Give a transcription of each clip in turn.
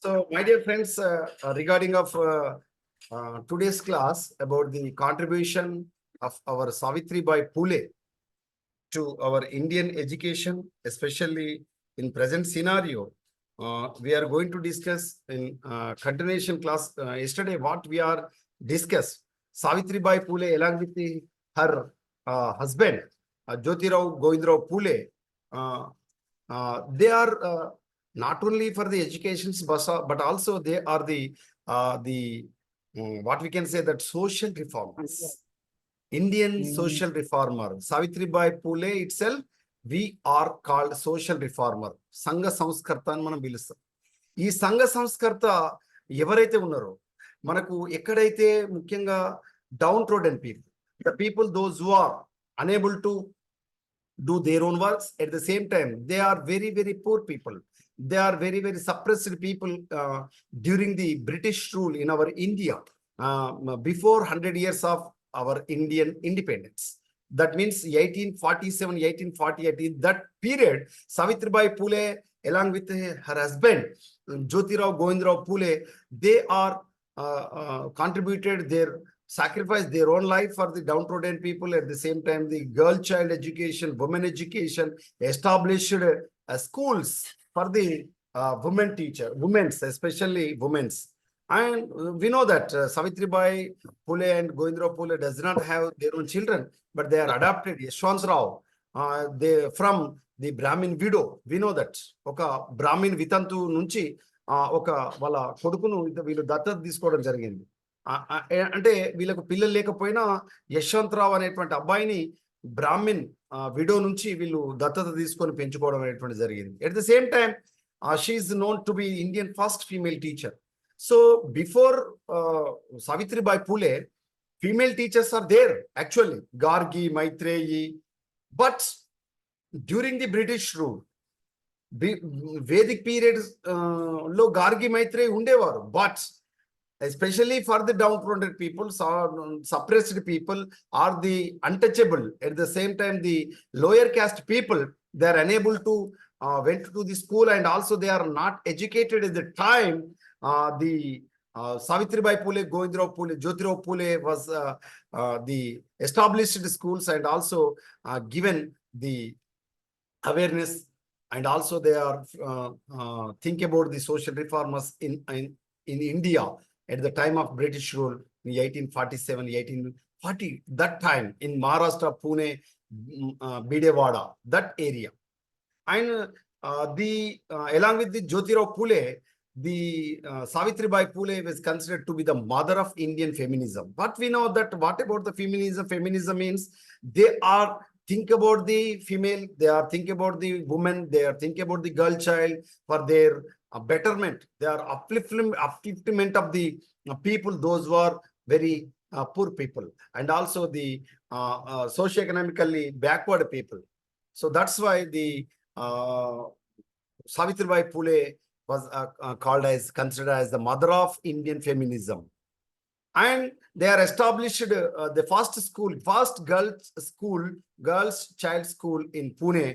So, my dear friends, regarding of today's class about the contribution of our Savitribai Phule to our Indian education, especially in present scenario, we are going to discuss in continuation class. Yesterday, what we are discussed, Savitribai Phule along with her husband, Jyotirao Govindrao Phule, they are not only for the education, but also they are the what we can say that social reformers. Indian social reformer. Savitribai Phule itself, we are called social reformer. Sangha Samskarta అని మనం పిలుస్తాం. ఈ సంఘ సంస్కర్త ఎవరైతే ఉన్నారో మనకు ఎక్కడైతే ముఖ్యంగా downtrodden people, the people those who are unable to do their own works, at the same time they are very poor people, they are very suppressed people during the British rule in our India before 100 years of our Indian independence. That means 1847 1848. In that period, Savitribai Phule along with her husband Jyotirao Govindrao Phule, they are contributed their sacrifice their own life for the downtrodden people. At the same time, the girl child education, women education, established schools for the women teacher, women's, especially women's. And we know that Savitribai Phule and Govindrao Phule does not have their own children, but they are adopted. Yashwantrao, they from the Brahmin widow. We know that. Oka Brahmin Vitantu Nunchi, oka wala kodukunu వీళ్ళు దత్తత తీసుకోవడం జరిగింది. అంటే వీళ్ళకు పిల్లలు లేకపోయినా యశ్వంతరావు అనేటువంటి అబ్బాయిని బ్రాహ్మిన్ విడో నుంచి వీళ్ళు దత్తత తీసుకొని పెంచుకోవడం అనేటువంటి జరిగింది. At the same time she is known to be Indian first female teacher. So before Savitribai Phule, female teachers are there actually, Gargi, Maitreyi, but during the British rule, Vedic periods లో Gargi Maitreyi ఉండేవారు, but especially for the downtrodden people, suppressed people, or the untouchable. At the same time, the lower caste people, they are unable to went to the school, and also they are not educated at the time. The Savitribai Phule, Govindrao Phule, Jyotirao Phule was the established schools, and also given the awareness, and also they are think about the social reformers in India at the time of British rule in 1847, 1840, that time in Maharashtra, Pune, Bidewada, that area. And along with the Jyotirao Phule, the Savitribai Phule was considered to be the mother of Indian feminism. But we know that what about the feminism? Feminism means they are think about the female, they are think about the woman, they are think about the girl child for their betterment. They are upliftment of the people, those who are very poor people, and also the socioeconomically backward people. So that's why the Savitribai Phule was called as, considered as the mother of Indian feminism. And they are established the first girls child school in Pune,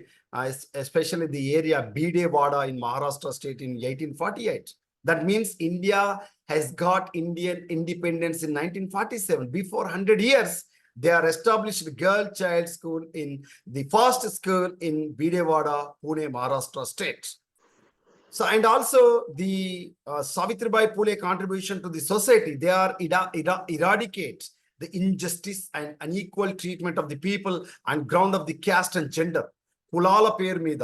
especially the area Bidewada in Maharashtra state in 1848. That means India has got Indian independence in 1947. Before 100 years, they are established girl child school in the first school in Bidewada, Pune, Maharashtra state. So, and also the Savitribai Phule contribution to the society, they are eradicate the injustice and unequal treatment of the people on ground of the caste and gender. కులాల పేరు మీద,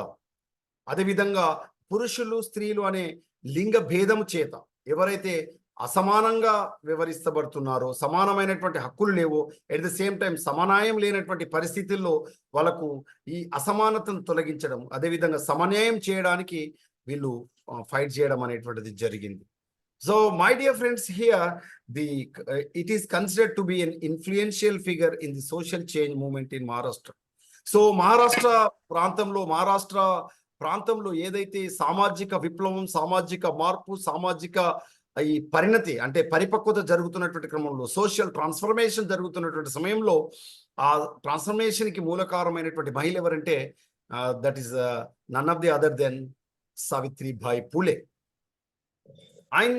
అదేవిధంగా పురుషులు స్త్రీలు అనే లింగ భేదము చేత ఎవరైతే అసమానంగా వ్యవహరిస్తబడుతున్నారో, సమానమైనటువంటి హక్కులు లేవో, ఎట్ ద సేమ్ టైం సమన్వయం లేనటువంటి పరిస్థితుల్లో వాళ్ళకు ఈ అసమానతను తొలగించడం, అదేవిధంగా సమన్వయం చేయడానికి వీళ్ళు ఫైట్ చేయడం అనేటువంటిది జరిగింది. So my dear friends, here it is considered to be an influential figure in the social change movement in Maharashtra. So Maharashtra ప్రాంతంలో ఏదైతే సామాజిక విప్లవం, సామాజిక మార్పు, సామాజిక ఈ పరిణతి అంటే పరిపక్వత జరుగుతున్నటువంటి క్రమంలో, సోషల్ ట్రాన్స్ఫర్మేషన్ జరుగుతున్నటువంటి సమయంలో ఆ ట్రాన్స్ఫర్మేషన్ కి మూలకారమైనటువంటి మహిళ ఎవరంటే that is none of the other than Savitribai Phule. And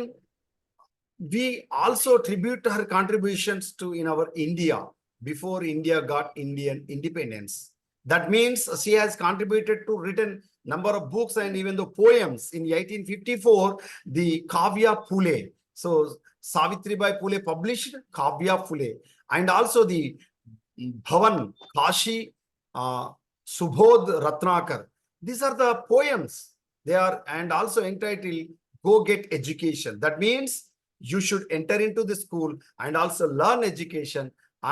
we also tribute her contributions to in our India before India got Indian independence. That means she has contributed to written number of books and even the poems. In 1854, the Kavya Phule. So Savitribai Phule published Kavya Phule, and also the Bhavan, Kashi, Subodh Ratnakar. These are the poems. They are and also entitled Go Get Education. That means you should enter into the school and also learn education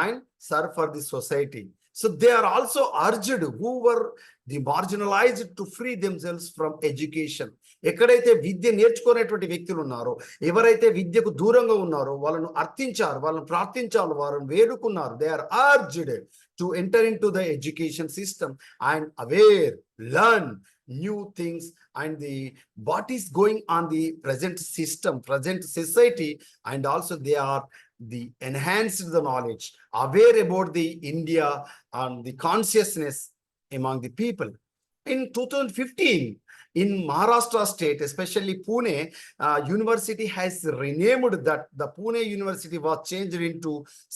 and serve for the society. So they are also urged who were the marginalized to free themselves from education. ఎక్కడైతే విద్య నేర్చుకునేటువంటి వ్యక్తులు ఉన్నారో, ఎవరైతే విద్యకు దూరంగా ఉన్నారో వాళ్ళను అర్థించారు, వాళ్ళను ప్రార్థించారు, వారిని వేడుకున్నారు. They are urged to enter into the education system and aware, learn new things and the what is going on the present system, present society, and also they are the enhanced the knowledge, aware about the India and the consciousness among the people. In 2015, in Maharashtra state, especially Pune, university has renamed that the Pune University was changed into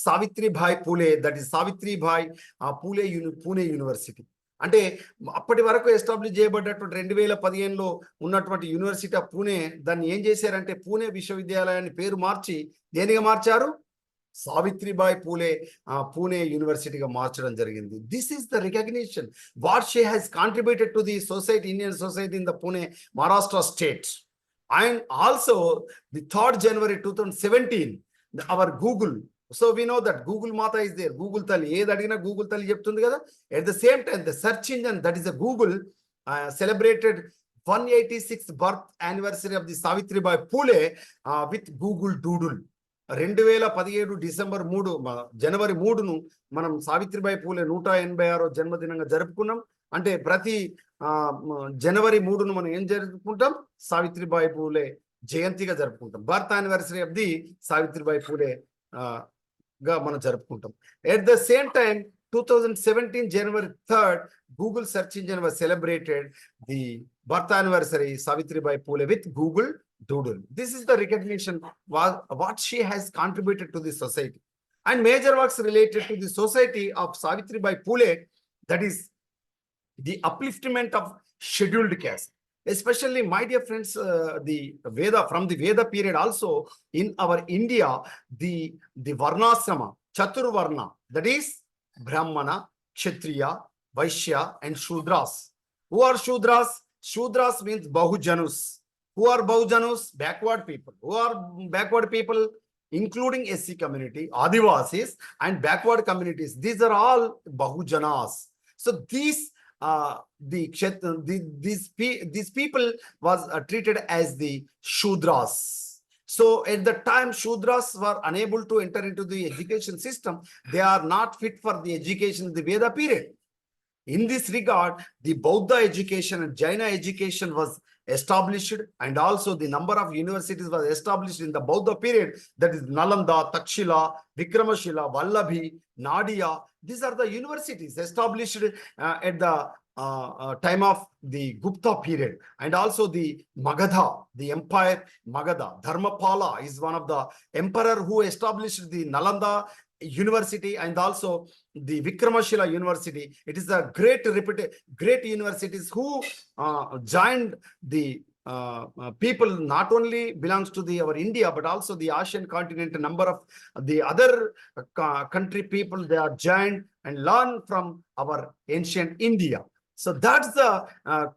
Savitribai Phule, that is Savitribai Pune University. అంటే అప్పటి వరకు establish చేయబడ్డటువంటి 2015లో ఉన్నటువంటి university of Pune దాన్ని ఏం చేశారంటే పూణే విశ్వవిద్యాలయాన్ని పేరు మార్చి దేనిగా మార్చారు? సావిత్రిబాయి పూలే పూణే యూనివర్సిటీగా మార్చడం జరిగింది. This is the recognition what she has contributed to the society, Indian society in the Pune Maharashtra state. And also the 3rd January 2017 our Google. So we know that Google Mata is there. Google Tali. ఏది అడిగినా Google Tali చెప్తుంది కదా. At the same time, the search engine, that is a Google, celebrated 186th birth anniversary of the Savitribai Phule with Google Doodle. 2017 జనవరి 3ను మనం సావిత్రిబాయి పూలే 186వ జన్మదినంగా జరుపుకున్నాం. అంటే ప్రతి జనవరి 3ను మనం ఏం జరుపుకుంటాం? సావిత్రిబాయి పూలే జయంతిగా జరుపుకుంటాం. Birth anniversary of the Savitribai Phule గా మనం జరుపుకుంటాం. At the same time 2017 January 3rd, Google search engine was celebrated the birth anniversary Savitribai Phule with Google Doodle. This is the recognition what she has contributed to the society. And major works related to the society of Savitribai Phule, that is the upliftment of scheduled caste. Especially, my dear friends, the Veda, from the Veda period also in our India, the Varnasrama, Chaturvarna, that is Brahmana, Kshatriya, Vaishya and Shudras. Who are Shudras? Shudras means Bahujanus. Who are Bahujanus? Backward people. Who are backward people? Including SC community, Adivasis and backward communities. These are all Bahujanas. So these these people was treated as the Shudras. So at the time Shudras were unable to enter into the education system. They are not fit for the education in the Veda period. In this regard, the Bauddha education and Jaina education was established, and also the number of universities was established in the Bauddha period, that is Nalanda, Takshila, Vikramashila, Vallabhi, Nadia. These are the universities established at the time of the Gupta period, and also the Magadha, the empire Magadha. Dharmapala is one of the emperor who established the Nalanda University and also the Vikramashila University. It is a great universities who joined the people not only belongs to our India but also the Asian continent. A number of the other country people, they are joined and learn from our ancient India. So that's the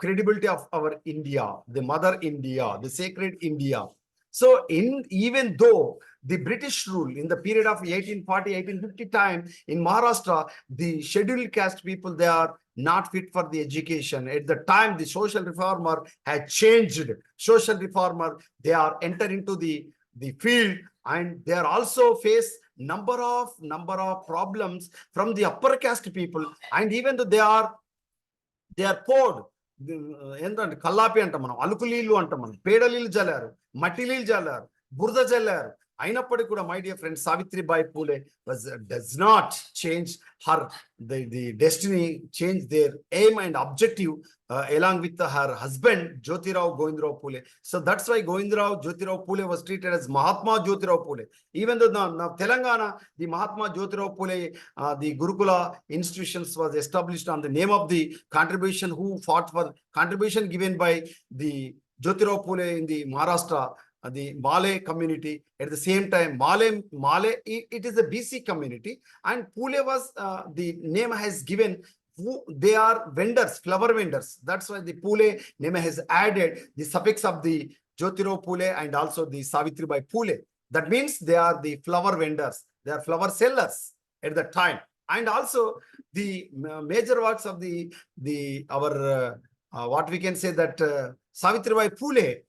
credibility of our India, the mother India, the sacred India. So even though the British rule in the period of 1840-1850 time in Maharashtra, the scheduled caste people, they are not fit for the education. At the time, the social reformer had changed. Social reformer, they are enter into the field, and they are also face number of problems from the upper caste people. And even though they are poured ఏంటంటే కల్లాపి అంటాం మనం, అలుకు నీళ్ళు అంటాం మనం, పేడ నీళ్ళు చల్లారు, మట్టి నీళ్ళు చల్లారు, బురద చల్లారు. అయినప్పటికీ కూడా my dear friend Savitribai Phule does not change her the destiny, change their aim and objective along with her husband Jyotirao Govindrao Phule. So that's why Govindrao Jyotirao Phule was treated as Mahatma Jyotirao Phule. Even though now Telangana, the Mahatma Jyotirao Phule, the Gurukula institutions was established on the name of the contribution who fought for contribution given by the Jyotirao Phule in the Maharashtra, the Malay community. At the same time, Malay, it is a BC community, and Phule was the name has given. They are vendors, flower vendors. That's why the Phule name has added the suffix of the Jyotirao Phule and also the Savitribai Phule. That means they are the flower vendors. They are flower sellers at the time. And also the major works of our what we can say that Savitribai Phule,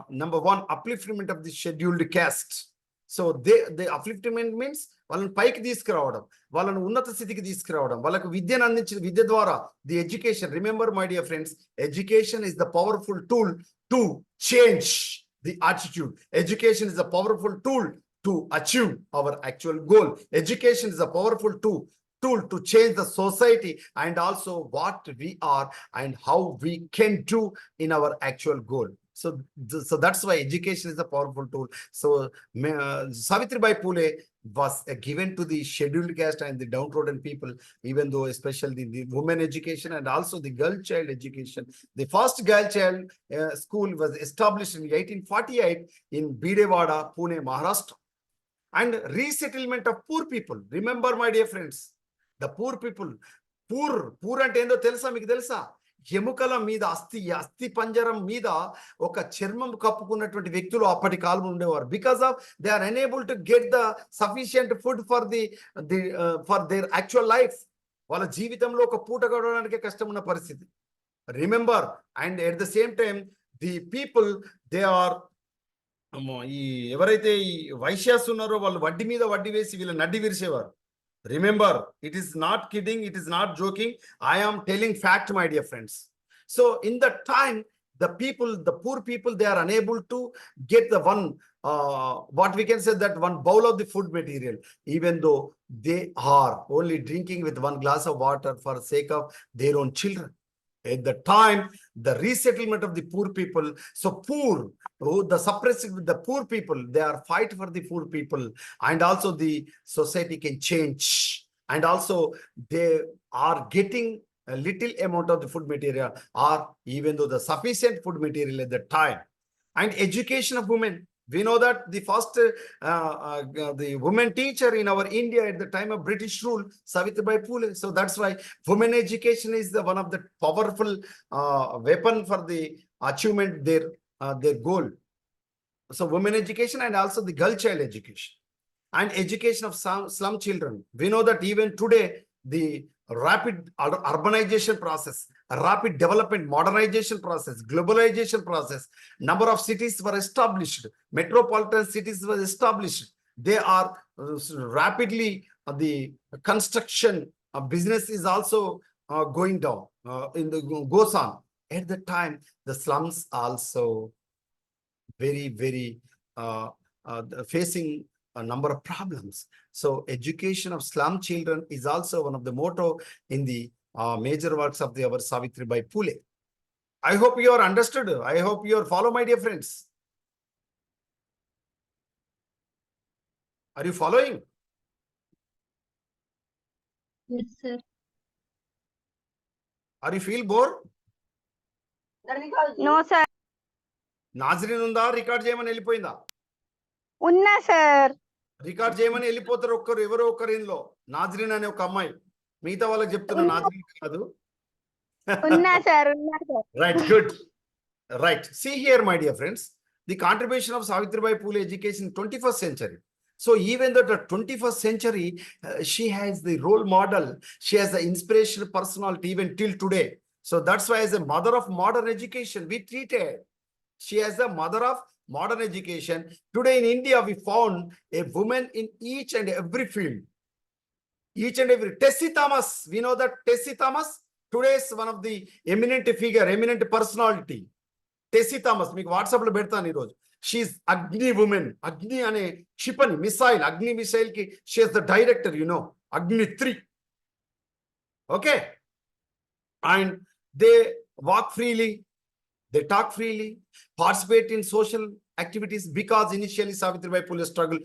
number one, upliftment of the scheduled caste. So the upliftment means వాళ్ళని పైకి తీసుకురావడం, వాళ్ళని ఉన్నత స్థితికి తీసుకురావడం, వాళ్ళకు విద్యను అందించిన విద్య ద్వారా the education. Remember my dear friends, education is the powerful tool to change the attitude. Education is the powerful tool to achieve our actual goal. Education is a powerful tool to change the society and also what we are and how we can do in our actual goal. So that's why education is a powerful tool. So Savitribai Phule was given to the scheduled caste and the downtrodden people, even though especially the women education and also the girl child education. The first girl child school was established in 1848 in Bidewada, Pune, Maharashtra. And resettlement of poor people. Remember, my dear friends, the poor people. Poor అంటే ఏందో తెలుసా మీకు? తెలుసా? ఎముకల మీద అస్థి పంజరం మీద ఒక చర్మం కప్పుకున్నటువంటి వ్యక్తులు అప్పటి కాలంలో ఉండేవారు. Because of they are enable to get the sufficient food for their actual life. వాళ్ళ జీవితంలో ఒక పూట గడవడానికే కష్టం ఉన్న పరిస్థితి. Remember, and at the same time the people they are ఈ ఎవరైతే ఈ వైశ్యాస్ ఉన్నారో వాళ్ళు వడ్డీ మీద వడ్డీ వేసి వీళ్ళ నడ్డి విరిసేవారు. Remember, it is not kidding, it is not joking, I am telling fact, my dear friends. So in the time the poor people, they are unable to get the one what we can say that one bowl of the food material, even though they are only drinking with one glass of water for sake of their own children. At the time, the resettlement of the poor people, so poor, the suppressing with the poor people, they are fight for the poor people, and also the society can change, and also they are getting a little amount of the food material, or even though the sufficient food material at the time. And education of women. We know that the first the women teacher in our India at the time of British rule, Savitribai Phule. So that's why women education is the one of the powerful weapon for the achievement their goal. So women education and also the girl child education and education of slum children. We know that even today the rapid urbanization process, rapid development, modernization process, globalization process, number of cities were established, metropolitan cities were established. They are rapidly the construction business is also going down, goes on. At the time, the slums also very facing a number of problems. So education of slum children is also one of the motto in the major works of our Savitribai Phule. I hope you are understood. I hope you are follow, my dear friends. Are you following? Yes, sir. Are you feel bored? No, sir. Nazrin unda record చేయమని వెళ్ళిపోయిందా? ఉన్నా sir. Record చేయమని వెళ్ళిపోతారు ఎవరో ఒకరు ఇందులో. నాజ్రీన్ అనే ఒక అమ్మాయి, మిగతా వాళ్ళకి చెప్తున్నా, నాజ్రీన్ కాదు. Right, good. Right. See here, my dear friends, the contribution of Savitribai Phule education in 21st century. So even though the 21st century, she has the role model, she has the inspirational personality even till today. So that's why as a mother of modern education, we treat her. She has the mother of modern education. Today in India, we found a woman in each and every field. Each and every. Tessie Thomas, we know that Tessie Thomas today is one of the eminent figure, eminent personality. Tessie Thomas, మీకు WhatsApp లో పెడతాను ఈరోజు. She's Agni woman. Agni అనే క్షిపణి missile, అగ్ని missile కి she is the director, you know, Agni 3. Okay. And they walk freely, they talk freely, participate in social activities, because initially Savitribai Phule struggle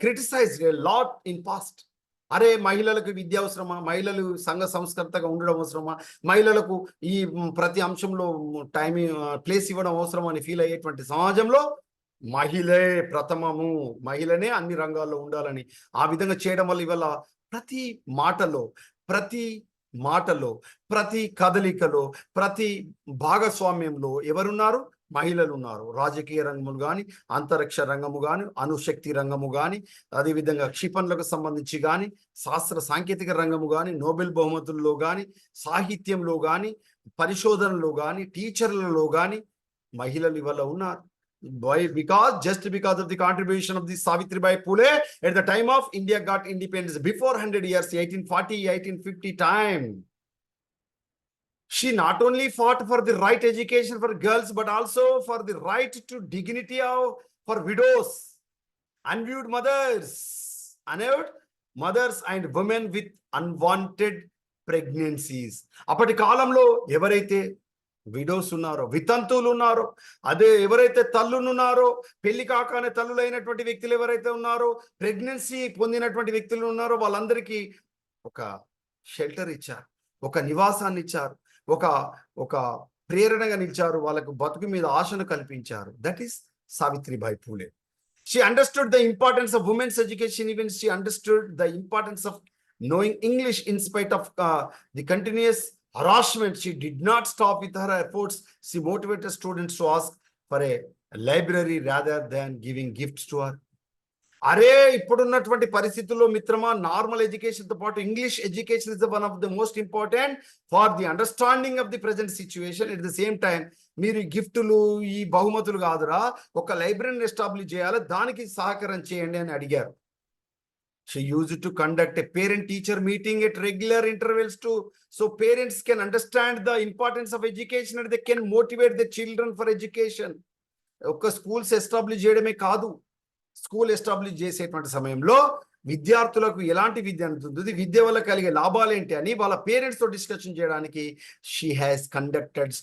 criticized a lot in past. అరే మహిళలకు విద్య అవసరమా, మహిళలు సంఘ సంస్కర్తగా ఉండడం అవసరమా, మహిళలకు ఈ ప్రతి అంశంలో ప్లేస్ ఇవ్వడం అవసరం అని ఫీల్ అయ్యేటువంటి సమాజంలో మహిళే ప్రథమము, మహిళనే అన్ని రంగాల్లో ఉండాలని ఆ విధంగా చేయడం వల్ల ఇవాళ ప్రతి మాటలో, ప్రతి కదలికలో, ప్రతి భాగస్వామ్యంలో ఎవరున్నారు? మహిళలు ఉన్నారు. రాజకీయ రంగము కానీ, అంతరిక్ష రంగము కానీ, అణుశక్తి రంగము కానీ, అదేవిధంగా క్షిపణులకు సంబంధించి కానీ, శాస్త్ర సాంకేతిక రంగము కానీ, నోబెల్ బహుమతుల్లో కానీ, సాహిత్యంలో కానీ, పరిశోధనలో కానీ, టీచర్లలో కానీ మహిళలు ఇవాళ ఉన్నారు. Why? Just because of the contribution of the Savitribai Phule at the time of India got independence, before 100 years, 1840, 1850 time. She not only fought for the right education for girls, but also for the right to dignity for widows, unviewed mothers and women with unwanted pregnancies. అప్పటి కాలంలో ఎవరైతే widows ఉన్నారో, వితంతువులు ఉన్నారో, అదే ఎవరైతే తల్లునున్నారో, పెళ్లి కాకనే తల్లులైనటువంటి వ్యక్తులు ఎవరైతే ఉన్నారో, ప్రెగ్నెన్సీ పొందినటువంటి వ్యక్తులు ఉన్నారో, వాళ్ళందరికీ ఒక షెల్టర్ ఇచ్చారు, ఒక నివాసాన్ని ఇచ్చారు, ఒక ప్రేరణగా నిలిచారు, వాళ్ళకు బతుకు మీద ఆశను కల్పించారు. That is Savitribai Phule. She understood the importance of women's education. Even she understood the importance of knowing English in spite of the continuous harassment. She did not stop with her efforts. She motivated students to ask for a library rather than giving gifts to her. అరే ఇప్పుడున్నటువంటి పరిస్థితుల్లో మిత్రమా, normal education తో పాటు English education is one of the most important for the understanding of the present situation. At the same time మీరు ఈ గిఫ్టులు, ఈ బహుమతులు కాదురా, ఒక లైబ్రరీని ఎస్టాబ్లిష్ చేయాలి, దానికి సహకారం చేయండి అని అడిగారు. She used to conduct a parent-teacher meeting at regular intervals so parents can understand the importance of education and they can motivate their children for education. ఒక స్కూల్స్ ఎస్టాబ్లిష్ చేయడమే కాదు, స్కూల్ ఎస్టాబ్లిష్ చేసేటువంటి సమయంలో విద్యార్థులకు ఎలాంటి విద్య అందుతుంది, విద్య వల్ల కలిగే లాభాలు ఏంటి అని వాళ్ళ పేరెంట్స్ తో డిస్కషన్ చేయడానికి she has conducted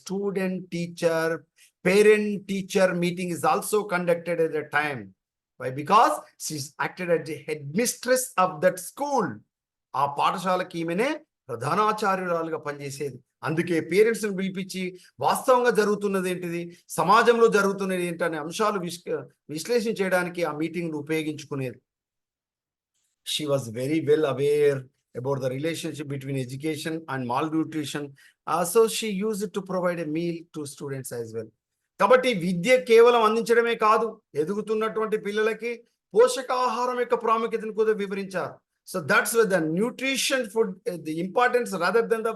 parent-teacher meeting is also conducted at a time. Why? Because she's acted as the headmistress of that school. ఆ పాఠశాలకి ఈమెనే ప్రధానాచార్యురాలుగా పనిచేసేది. అందుకే పేరెంట్స్ ని పిలిపించి వాస్తవంగా జరుగుతున్నది ఏంటిది, సమాజంలో జరుగుతున్నది ఏంటి అనే అంశాలు విశ్లేషణ చేయడానికి ఆ మీటింగ్ ఉపయోగించుకునేది. She was very well aware about the relationship between education and malnutrition. So she used it to provide a meal to students as well. కాబట్టి విద్య కేవలం అందించడమే కాదు, ఎదుగుతున్నటువంటి పిల్లలకి పోషకాహారం యొక్క ప్రాముఖ్యతను కూడా వివరించారు. So that's where the nutrition food, the importance rather than the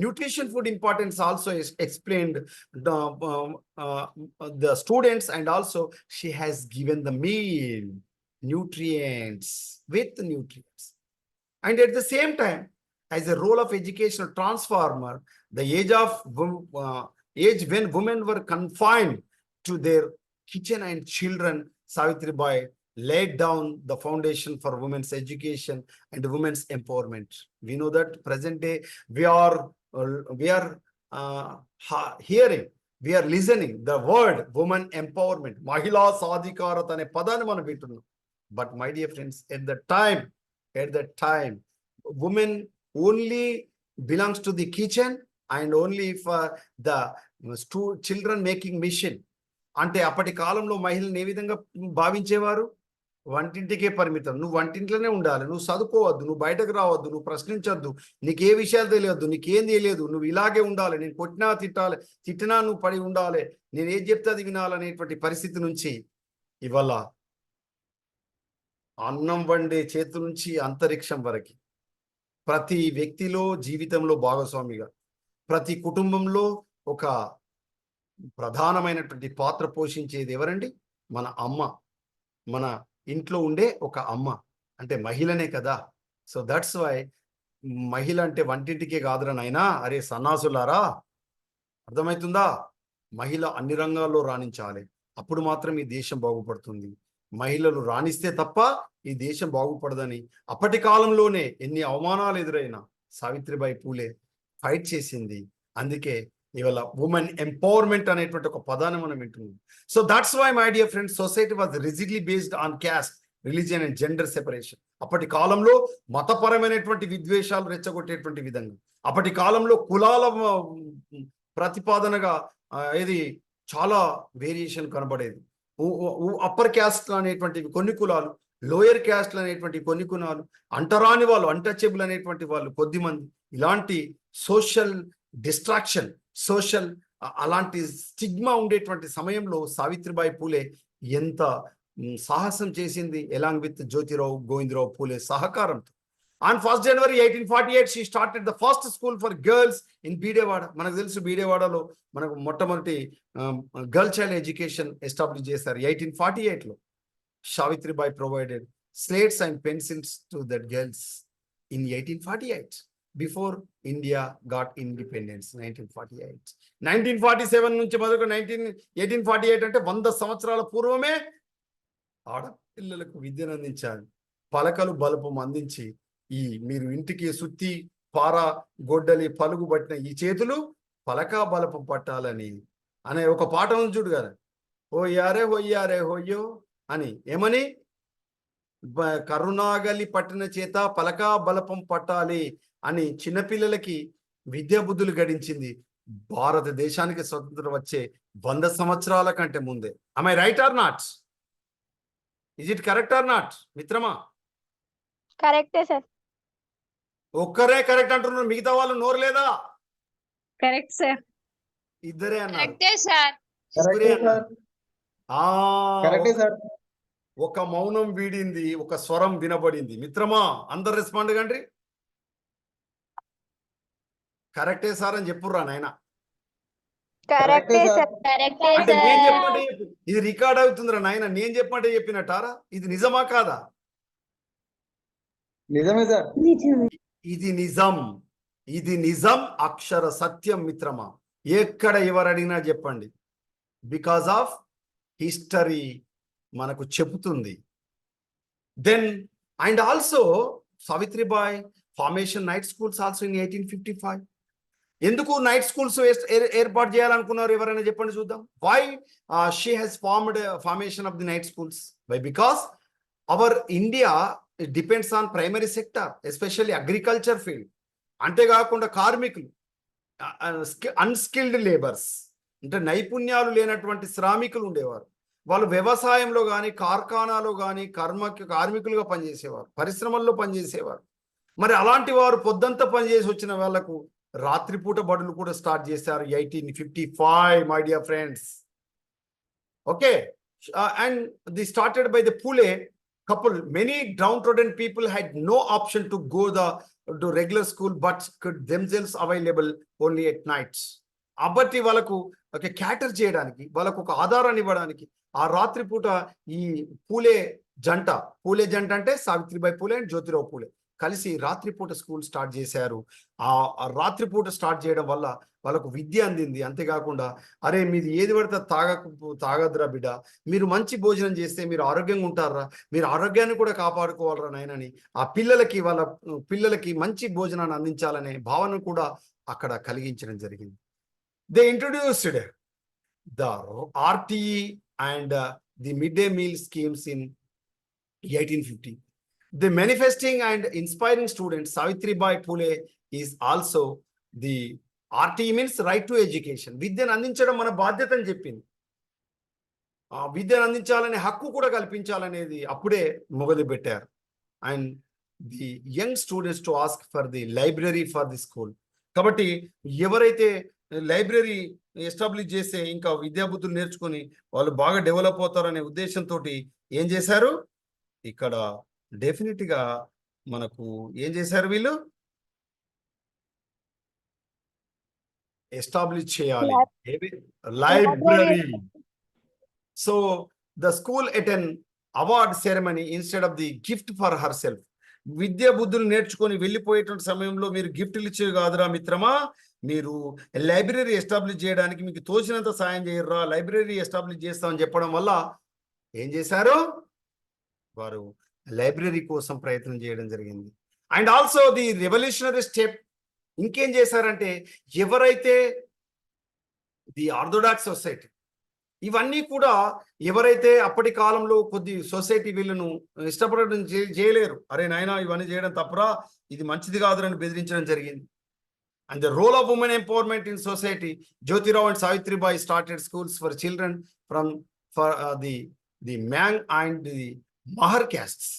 nutrition food importance also is explained the students, and also she has given the meal, nutrients. And at the same time, as a role of educational transformer, the age when women were confined to their kitchen and children, Savitribai laid down the foundation for women's education and women's empowerment. We know that present day we are hearing, we are listening the word woman empowerment, mahila sadhikarat ane padani మనం వింటున్నాం. But my dear friends, at that time women only belongs to the kitchen and only for the children making mission. అంటే అప్పటి కాలంలో మహిళను ఏ విధంగా భావించేవారు? వంటింటికే పరిమితం, నువ్వు వంటింట్లోనే ఉండాలి, నువ్వు చదువుకోవద్దు, నువ్వు బయటకు రావద్దు, నువ్వు ప్రశ్నించొద్దు, నీకే విషయాలు తెలియద్దు, నీకేం తెలియదు, నువ్వు ఇలాగే ఉండాలి, నేను తిట్టినా నువ్వు పడి ఉండాలి, నేను ఏది చెప్తే అది వినాలనేటువంటి పరిస్థితి నుంచి ఇవాళ అన్నం వండే చేతి నుంచి అంతరిక్షం వరకు ప్రతి వ్యక్తిలో జీవితంలో భాగస్వామిగా, ప్రతి కుటుంబంలో ఒక ప్రధానమైనటువంటి పాత్ర పోషించేది ఎవరండి? మన అమ్మ. మన ఇంట్లో ఉండే ఒక అమ్మ అంటే మహిళనే కదా. సో దట్స్ వై మహిళ అంటే వంటింటికే కాదురా నాయనా, అరే సన్నాసులారా, అర్థమవుతుందా? మహిళ అన్ని రంగాల్లో రాణించాలి, అప్పుడు మాత్రం ఈ దేశం బాగుపడుతుంది. మహిళలు రాణిస్తే తప్ప ఈ దేశం బాగుపడదని అప్పటి కాలంలోనే ఎన్ని అవమానాలు ఎదురైనా సావిత్రిబాయి పూలే ఫైట్ చేసింది. అందుకే ఇవాళ ఉమెన్ ఎంపవర్మెంట్ అనేటువంటి ఒక పదాన్ని మనం వింటున్నాం. So that's why my dear friends, society was rigidly based on caste, religion and gender separation. అప్పటి కాలంలో మతపరమైనటువంటి విద్వేషాలు రెచ్చగొట్టేటువంటి విధంగా, అప్పటి కాలంలో కులాల ప్రతిపాదనగా ఇది చాలా వేరియేషన్ కనబడేది. అప్పర్ క్యాస్ట్ అనేటువంటివి కొన్ని కులాలు, లోయర్ క్యాస్ట్ అనేటువంటి కొన్ని కులాలు, అంటరాని వాళ్ళు, అన్టచబుల్ అనేటువంటి వాళ్ళు కొద్దిమంది. ఇలాంటి సోషల్ డిస్ట్రాక్షన్, సోషల్ అలాంటి స్టిగ్మా ఉండేటువంటి సమయంలో సావిత్రిబాయి పూలే ఎంత సాహసం చేసింది, ఎలాంగ్ విత్ జ్యోతిరావు గోవిందరావు పూలే సహకారంతో. On 1st January 1848 she started the first school for girls in బీడేవాడ. మనకు తెలుసు బీడేవాడలో మనకు మొట్టమొదటి గర్ల్ చైల్డ్ ఎడ్యుకేషన్ ఎస్టాబ్లిష్ చేశారు 1848లో. Savitribai provided slates and pencils to the girls in 1848 before India got independence. 1948 1947 నుంచి మొదలుకు 1848 అంటే 100 సంవత్సరాల పూర్వమే ఆడపిల్లలకు విద్యను అందించాలి. పలకలు బలపం అందించి ఈ మీరు ఇంటికి సుత్తి పార గొడ్డలి పలుగు పట్టిన ఈ చేతులు పలకా బలపం పట్టాలని అనే ఒక పాట ఉంది చూడు కదా, హోయ్యారే హొయ్యారే హొయ్యో అని. ఏమని? కరుణాగలి పట్టిన చేత పలకా బలపం పట్టాలి అని చిన్నపిల్లలకి విద్యా బుద్ధులు గడించింది భారతదేశానికి స్వతంత్రం వచ్చే 100 సంవత్సరాల కంటే ముందే. am I right or not? is it correct or not మిత్రమా? కరెక్టే సార్. ఒక్కరే కరెక్ట్ అంటున్నారు, మిగతా వాళ్ళు నోరు లేదా? Correct sir. ఇద్దరే అన్నారు. కరెక్టే సార్. ముగ్గురే అన్నారు. కరెక్టే సార్. ఒక మౌనం వీడింది, ఒక స్వరం వినబడింది. మిత్రమా అందరు రెస్పాండ్ కండి. కరెక్టే సార్ అని చెప్పుర్రా నాయన. కరెక్టే సార్. కరెక్టే అంటే నేను సార్. చెప్పమంటే ఇది రికార్డ్ అవుతుందిరా నాయన, నేను చెప్పమంటే చెప్పినట్టారా? ఇది నిజమా కాదా? నిజమే సార్. ఇది నిజం, ఇది నిజం, అక్షర సత్యం మిత్రమా. ఎక్కడ ఎవరు అడిగినా చెప్పండి, బికాస్ ఆఫ్ హిస్టరీ మనకు చెబుతుంది. Then and also Savitribai formation night schools also in 1855. ఎందుకు నైట్ స్కూల్స్ ఏర్పాటు చేయాలనుకున్నారు? ఎవరైనా చెప్పండి చూద్దాం. Why she has formed formation of the night schools? Why? Because our India depends on primary sector, especially agriculture field. అంతేకాకుండా కార్మికులు, అన్స్కిల్డ్ లేబర్స్ అంటే నైపుణ్యాలు లేనటువంటి శ్రామికులు ఉండేవారు. వాళ్ళు వ్యవసాయంలో కానీ కార్ఖానాలో కానీ కార్మికులుగా పనిచేసేవారు, పరిశ్రమల్లో పనిచేసేవారు. మరి అలాంటి వారు పొద్దంతా పనిచేసి వచ్చిన వాళ్లకు రాత్రిపూట బడులు కూడా స్టార్ట్ చేశారు 1855 my dear friends. Okay, and the started by the Phule couple. Many downtrodden people had no option to go to regular school but could themselves available only at nights. అబ్బట్టి వాళ్ళకు ఒక క్యాటర్ చేయడానికి, వాళ్ళకు ఒక ఆధారాన్ని ఇవ్వడానికి ఆ రాత్రిపూట ఈ పూలే జంట అంటే సావిత్రిబాయి పూలే అండ్ జ్యోతిరావు పూలే కలిసి రాత్రిపూట స్కూల్ స్టార్ట్ చేశారు. ఆ రాత్రిపూట స్టార్ట్ చేయడం వల్ల వాళ్ళకు విద్య అందింది. అంతేకాకుండా అరే మీది ఏది పడితే తాగద్రా బిడ్డ, మీరు మంచి భోజనం చేస్తే మీరు ఆరోగ్యంగా ఉంటారా, మీరు ఆరోగ్యాన్ని కూడా కాపాడుకోవాలరా నాయనని ఆ వాళ్ళ పిల్లలకి మంచి భోజనాన్ని అందించాలనే భావన కూడా అక్కడ కలిగించడం జరిగింది. They introduced the RTE and the mid day meal schemes in 1850. The manifesting and inspiring student Savitribai Phule is also the RTE means right to education. విద్యను అందించడం మన బాధ్యత అని చెప్పింది. విద్యను అందించాలనే హక్కు కూడా కల్పించాలనేది అప్పుడే మొదలు పెట్టారు. And the young students to ask for the library for the school. కాబట్టి ఎవరైతే లైబ్రరీ ఎస్టాబ్లిష్ చేస్తే ఇంకా విద్యాబుద్ధులు నేర్చుకొని వాళ్ళు బాగా డెవలప్ అవుతారనే ఉద్దేశంతో ఏం చేశారు, ఇక్కడ డెఫినెట్ గా మనకు ఏం చేశారు, వీళ్ళు ఎస్టాబ్లిష్ చేయాలి library. So the school attend award ceremony instead of the gift for her self. విద్యా బుద్ధులు నేర్చుకొని వెళ్ళిపోయేటువంటి సమయంలో మీరు గిఫ్ట్లు ఇచ్చేవి కాదురా మిత్రమా, మీరు లైబ్రరీ ఎస్టాబ్లిష్ చేయడానికి మీకు తోచినంత సాయం చేయర్రా, లైబ్రరీ ఎస్టాబ్లిష్ చేస్తామని చెప్పడం వల్ల ఏం చేశారు, వారు లైబ్రరీ కోసం ప్రయత్నం చేయడం జరిగింది. And also the revolutionary step ఇంకేం చేశారంటే, ఎవరైతే ది ఆర్థోడాక్స్ సొసైటీ. ఇవన్నీ కూడా ఎవరైతే అప్పటి కాలంలో కొద్ది సొసైటీ వీళ్ళను ఇష్టపడడం చేయలేరు. అరే నాయనా ఇవన్నీ చేయడం తప్పురా, ఇది మంచిది కాదురని బెదిరించడం జరిగింది. And the role of women empowerment in society, Jyotirao and Savitribai started schools for children from the Mang and the Mahar castes.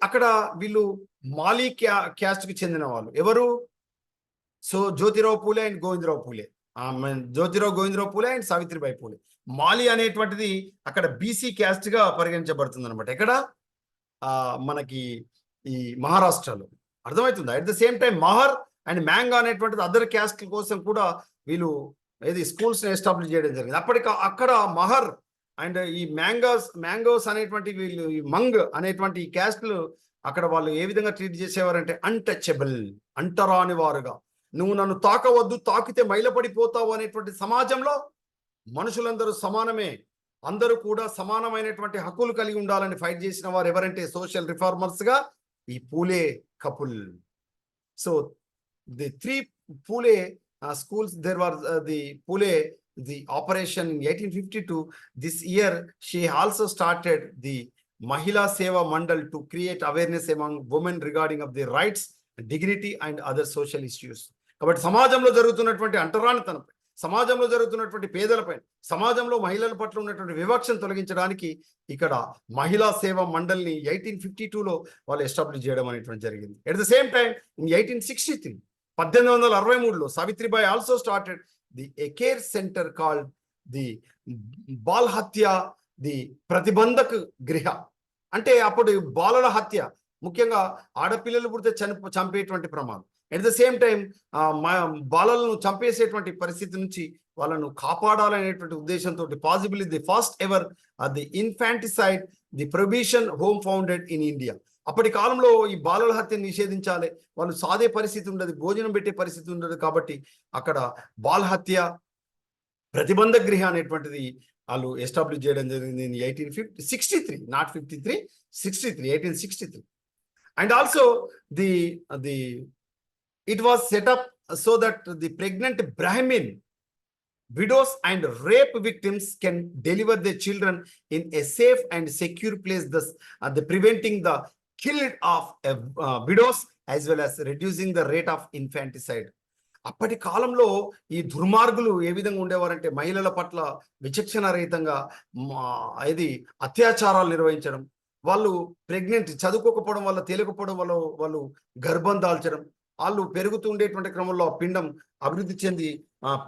అక్కడ వీళ్ళు మాలీ క్యాస్ట్కి చెందిన వాళ్ళు. ఎవరు? So Jyotirao Phule and Govindrao Phule, Jyotirao Govindrao Phule and Savitribai Phule. Mali అనేటువంటిది అక్కడ బీసీ క్యాస్ట్ గా పరిగణించబడుతుంది అనమాట. ఎక్కడ? మనకి ఈ మహారాష్ట్రలో. అర్థమవుతుందా? At the same time Mahar and Mang అనేటువంటిది అదర్ క్యాస్ట్ కోసం కూడా వీళ్ళు ఏది స్కూల్స్ ఎస్టాబ్లిష్ చేయడం జరిగింది. అక్కడ మహర్ అండ్ ఈ మ్యాంగోస్ అనేటువంటి వీళ్ళు ఈ మంగ్ అనేటువంటి ఈ క్యాస్ట్లు అక్కడ వాళ్ళు ఏ విధంగా ట్రీట్ చేసేవారంటే అన్టచబుల్, అంటరాని వారుగా. నువ్వు నన్ను తాకవద్దు, తాకితే మైలపడిపోతావు అనేటువంటి సమాజంలో మనుషులందరూ సమానమే, అందరూ కూడా సమానమైనటువంటి హక్కులు కలిగి ఉండాలని ఫైట్ చేసిన వారు ఎవరంటే సోషల్ రిఫార్మర్స్ గా ఈ Phule couple. So the three Phule schools, there was the Phule, the operation in 1852. This year she also started the Mahila Seva Mandal to create awareness among women regarding of their rights, dignity and other social issues. కాబట్టి సమాజంలో జరుగుతున్నటువంటి అంటరానితనంపై, సమాజంలో జరుగుతున్నటువంటి పేదలపై, సమాజంలో మహిళల పట్ల ఉన్నటువంటి వివక్షను తొలగించడానికి ఇక్కడ మహిళా సేవా మండల్ని 1852లో వాళ్ళు ఎస్టాబ్లిష్ చేయడం అనేటువంటి జరిగింది. At the same time in 1863, 1863లో Savitribai also started the care centre called the Bal Hatya, the Pratibandhak Griha. అంటే అప్పుడు బాలల హత్య, ముఖ్యంగా ఆడపిల్లలు పుడితే చంపేటువంటి ప్రమాదం. ఎట్ ద సేమ్ టైం బాలలను చంపేసేటువంటి పరిస్థితి నుంచి వాళ్ళను కాపాడాలనేటువంటి ఉద్దేశంతో possible the first ever the infanticide the prohibition home founded in India. అప్పటి కాలంలో ఈ బాలల హత్యను నిషేధించాలి, వాళ్ళు సాదే పరిస్థితి ఉండదు, భోజనం పెట్టే పరిస్థితి ఉండదు. కాబట్టి అక్కడ బాల హత్య ప్రతిబంధ గృహ అనేటువంటిది వాళ్ళు ఎస్టాబ్లిష్ చేయడం జరిగింది in 1863, not 53, 63, 1863. And also it was set up so that the pregnant Brahmin widows and rape victims can deliver their children in a safe and secure place, thus preventing the killing of widows as well as reducing the rate of infanticide. అప్పటి కాలంలో ఈ దుర్మార్గులు ఏ విధంగా ఉండేవారంటే మహిళల పట్ల విచక్షణ రహితంగా ఇది అత్యాచారాలు నిర్వహించడం, వాళ్ళు ప్రెగ్నెంట్ చదువుకోకపోవడం వల్ల, తేలికపోవడం వల్ల వాళ్ళు గర్భం దాల్చడం, వాళ్ళు పెరుగుతుండేటువంటి క్రమంలో పిండం అభివృద్ధి చెంది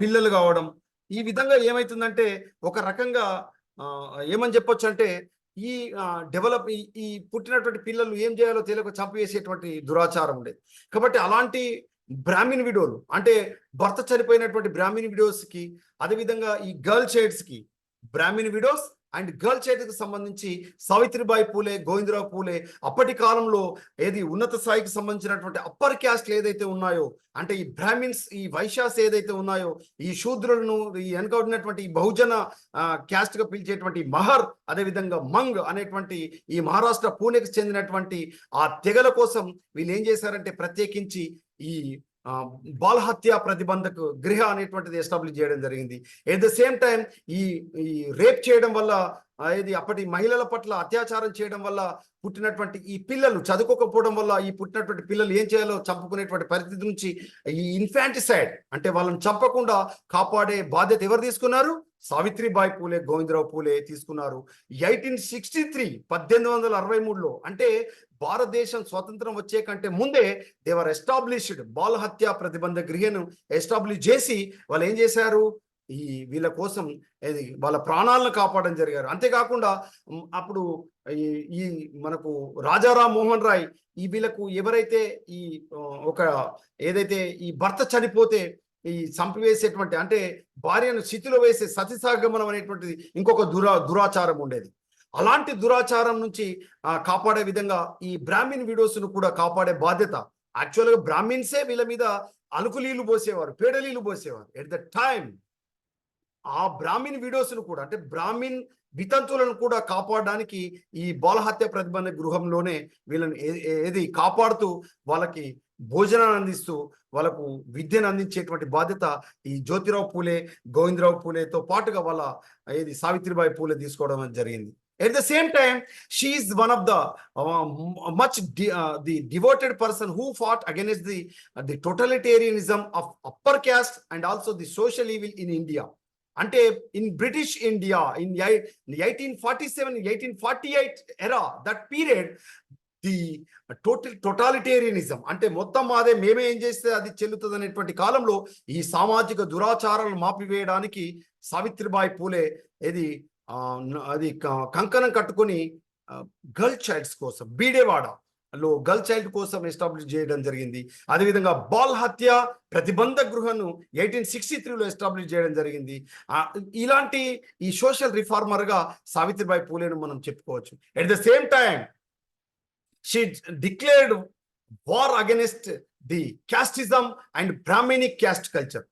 పిల్లలు కావడం. ఈ విధంగా ఏమైతుందంటే ఒక రకంగా ఏమని చెప్పొచ్చు అంటే ఈ డెవలప్ ఈ పుట్టినటువంటి పిల్లలు ఏం చేయాలో తెలియక చంపివేసేటువంటి దురాచారం ఉండేది. కాబట్టి అలాంటి బ్రాహ్మిన్ విడోలు, అంటే భర్త చనిపోయినటువంటి బ్రాహ్మిన్ విడోస్కి, అదేవిధంగా ఈ గర్ల్ చైల్డ్స్కి, బ్రాహ్మిన్ విడోస్ అండ్ గర్ల్ చైల్డ్కి సంబంధించి సావిత్రిబాయి పూలే, గోవిందరావు పూలే అప్పటి కాలంలో ఏది ఉన్నత స్థాయికి సంబంధించినటువంటి అప్పర్ క్యాస్ట్లు ఏదైతే ఉన్నాయో, అంటే ఈ బ్రాహ్మిన్స్, ఈ వైశ్యాస్ ఏదైతే ఉన్నాయో, ఈ శూద్రులను ఈ వెనుక ఉన్నటువంటి ఈ బహుజన క్యాస్ట్గా పిలిచేటువంటి మహర్, అదేవిధంగా మంగ్ అనేటువంటి ఈ మహారాష్ట్ర పూణేకి చెందినటువంటి ఆ తెగల కోసం వీళ్ళు ఏం చేశారంటే ప్రత్యేకించి ఈ బాల హత్య ప్రతిబంధక గృహ అనేటువంటిది ఎస్టాబ్లిష్ చేయడం జరిగింది. ఎట్ ద సేమ్ టైం ఈ రేప్ చేయడం వల్ల, ఇది అప్పటి మహిళల పట్ల అత్యాచారం చేయడం వల్ల పుట్టినటువంటి ఈ పిల్లలు చదువుకోకపోవడం వల్ల ఈ పుట్టినటువంటి పిల్లలు ఏం చేయాలో చంపుకునేటువంటి పరిస్థితి నుంచి ఈ ఇన్ఫాంటిసైడ్, అంటే వాళ్ళని చంపకుండా కాపాడే బాధ్యత ఎవరు తీసుకున్నారు? సావిత్రిబాయి పూలే, గోవిందరావు పూలే తీసుకున్నారు. 1863, 1863లో, అంటే భారతదేశం స్వతంత్రం వచ్చే కంటే ముందే దేవర్ ఎస్టాబ్లిష్డ్ బాల హత్య ప్రతిబంధ గృహను ఎస్టాబ్లిష్ చేసి వాళ్ళు ఏం చేశారు? ఈ వీళ్ళ కోసం వాళ్ళ ప్రాణాలను కాపాడడం జరిగారు. అంతేకాకుండా అప్పుడు ఈ మనకు రాజారాం మోహన్ రాయ్ ఈ వీళ్ళకు ఎవరైతే ఈ ఒక ఏదైతే ఈ భర్త చనిపోతే ఈ చంపివేసేటువంటి, అంటే భార్యను స్థితిలో వేసే సతీసాగమనం అనేటువంటిది ఇంకొక దురాచారం ఉండేది. అలాంటి దురాచారం నుంచి కాపాడే విధంగా ఈ బ్రాహ్మిన్ విడోస్ను కూడా కాపాడే బాధ్యత యాక్చువల్గా బ్రాహ్మిన్సే వీళ్ళ మీద అలుకులీలు పోసేవారు, పేడలీలు పోసేవారు. ఎట్ ద టైం ఆ బ్రాహ్మిన్ విడోస్ను కూడా, అంటే బ్రాహ్మిన్ వితంతువులను కూడా కాపాడడానికి ఈ బాలహత్య ప్రతిబంధ గృహంలోనే వీళ్ళని ఏది కాపాడుతూ వాళ్ళకి భోజనాన్ని అందిస్తూ వాళ్ళకు విద్యను అందించేటువంటి బాధ్యత ఈ జ్యోతిరావు పూలే, గోవిందరావు పూలేతో పాటుగా వాళ్ళ సావిత్రిబాయి పూలే తీసుకోవడం జరిగింది. At the same time, she is one of the the devoted person who fought against the totalitarianism of upper caste and also the social evil in India. Ante in British India in 1847, 1848 era, that period, the totalitarianism అంటే మొత్తం అదే మేమే ఏం చేస్తే అది చెల్లుతుంది అనేటువంటి కాలంలో ఈ సామాజిక దురాచారాలను మాపివేయడానికి సావిత్రిబాయి పూలే అది కంకణం కట్టుకొని గర్ల్ చైల్డ్స్ కోసం బీడేవాడలో గర్ల్ చైల్డ్ కోసం ఎస్టాబ్లిష్ చేయడం జరిగింది. అదేవిధంగా బాల్ హత్య ప్రతిబంధ గృహను 1863లో ఎస్టాబ్లిష్ చేయడం జరిగింది. ఇలాంటి ఈ సోషల్ రిఫార్మర్గా సావిత్రిబాయి పూలేను మనం చెప్పుకోవచ్చు. At the same time she declared war against the casteism and Brahminic caste culture.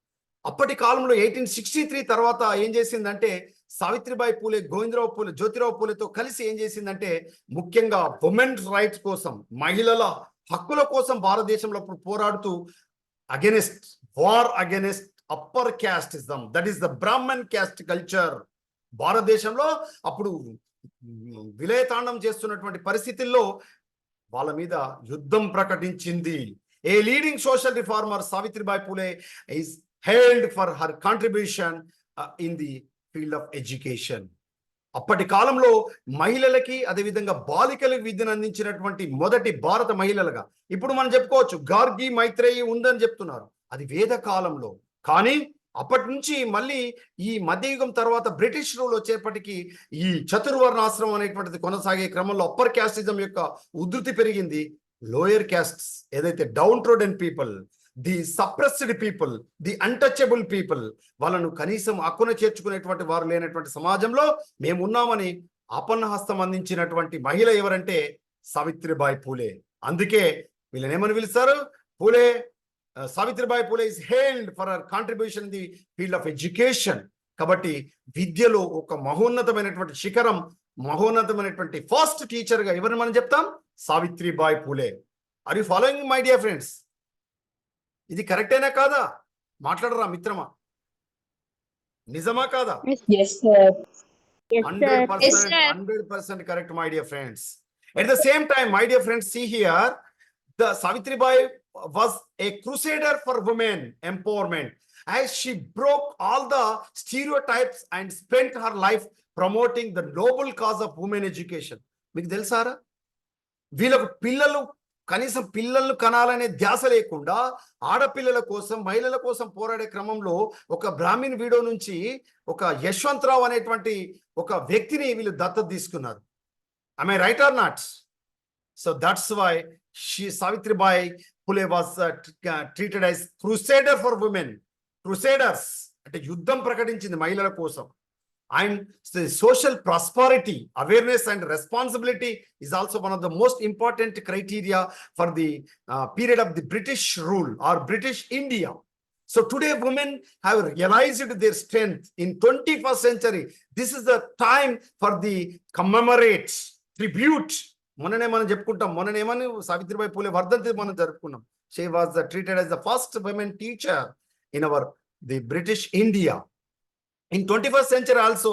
అప్పటి కాలంలో 1863 తర్వాత ఏం చేసిందంటే సావిత్రిబాయి పూలే, గోవిందరావు పూలే, జ్యోతిరావు పూలేతో కలిసి ఏం చేసిందంటే ముఖ్యంగా ఉమెన్ రైట్స్ కోసం, మహిళల హక్కుల కోసం భారతదేశంలో పోరాడుతూ war against upper casteism, that is the Brahmin caste culture. భారతదేశంలో అప్పుడు విలయతాండం చేస్తున్నటువంటి పరిస్థితుల్లో వాళ్ళ మీద యుద్ధం ప్రకటించింది. A leading social reformer Savitribai Phule is hailed for her contribution in the field of education. అప్పటి కాలంలో మహిళలకి అదేవిధంగా బాలికలకు విద్యను అందించినటువంటి మొదటి భారత మహిళలుగా ఇప్పుడు మనం చెప్పుకోవచ్చు. గార్గి, మైత్రేయి ఉందని చెప్తున్నారు, అది వేద కాలంలో. కానీ అప్పటి నుంచి మళ్ళీ ఈ మధ్యయుగం తర్వాత బ్రిటిష్ రూల్ వచ్చేప్పటికీ ఈ చతుర్వర్ణాశ్రమం అనేటువంటిది కొనసాగే క్రమంలో అప్పర్ క్యాస్టిజం యొక్క ఉధృతి పెరిగింది. లోయర్ క్యాస్ట్స్ ఏదైతే downtrodden people, the suppressed people, the untouchable people, వాళ్ళను కనీసం హక్కున చేర్చుకునేటువంటి వారు లేనటువంటి సమాజంలో మేము ఉన్నామని ఆపన్నహస్తం అందించినటువంటి మహిళ ఎవరంటే సావిత్రిబాయి పూలే. అందుకే వీళ్ళని ఏమని పిలుస్తారు? పూలే Savitribai Phule is hailed for her contribution in the field of education. కాబట్టి విద్యలో ఒక మహోన్నతమైనటువంటి శిఖరం, మహోన్నతమైనటువంటి ఫస్ట్ టీచర్గా ఎవరిని మనం చెప్తాం? Savitribai Phule. Are you following my dear friends? ఇది కరెక్టేనా కాదా? మాట్లాడరా మిత్రమా, నిజమా కాదా? 100% correct, my dear friends. At the same time, my dear friends, see here, the Savitribai was a crusader for women empowerment, as she broke all the stereotypes and spent her life promoting the noble cause of women education. మీకు తెలుసారా, వీళ్ళకు కనీసం పిల్లలు కనాలనే ధ్యాస లేకుండా ఆడపిల్లల కోసం, మహిళల కోసం పోరాడే క్రమంలో ఒక బ్రాహ్మణ్ వీడో నుంచి ఒక యశ్వంతరావు అనేటువంటి ఒక వ్యక్తిని వీళ్ళు దత్తత తీసుకున్నారు. Am I right or not? So that's why Savitribai Phule was treated as crusader for women. Crusaders అంటే యుద్ధం ప్రకటించింది మహిళల కోసం. And the social prosperity, awareness and responsibility is also one of the most important criteria for the period of the British rule or British India. So today women have realized their strength in 21st century. This is the time for the commemorate, tribute. మొన్ననే మనం చెప్పుకుంటాం, మొన్ననేమని సావిత్రిబాయి పూలే వర్ధంతి మనం జరుపుకున్నాం. She was treated as the first women teacher in the British India. In 21st century also,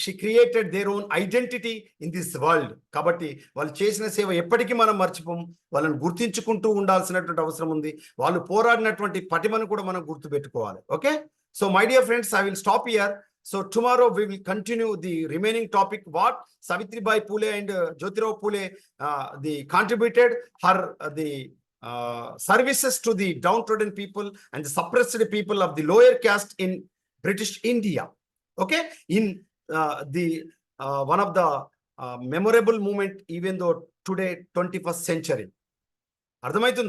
she created their own identity in this world. కాబట్టి వాళ్ళు చేసిన సేవ ఎప్పటికీ మనం మర్చిపోం. వాళ్ళని గుర్తించుకుంటూ ఉండాల్సినటువంటి అవసరం ఉంది. వాళ్ళు పోరాడినటువంటి పటిమను కూడా మనం గుర్తుపెట్టుకోవాలి. Okay, so my dear friends, I will stop here. So tomorrow we will continue the remaining topic, what Savitribai Phule and Jyotirao Phule they contributed her the services to the downtrodden people and the suppressed people of the lower caste in British India. Okay, in the one of the memorable moment, even though today 21st century. అర్థమవుతుందా?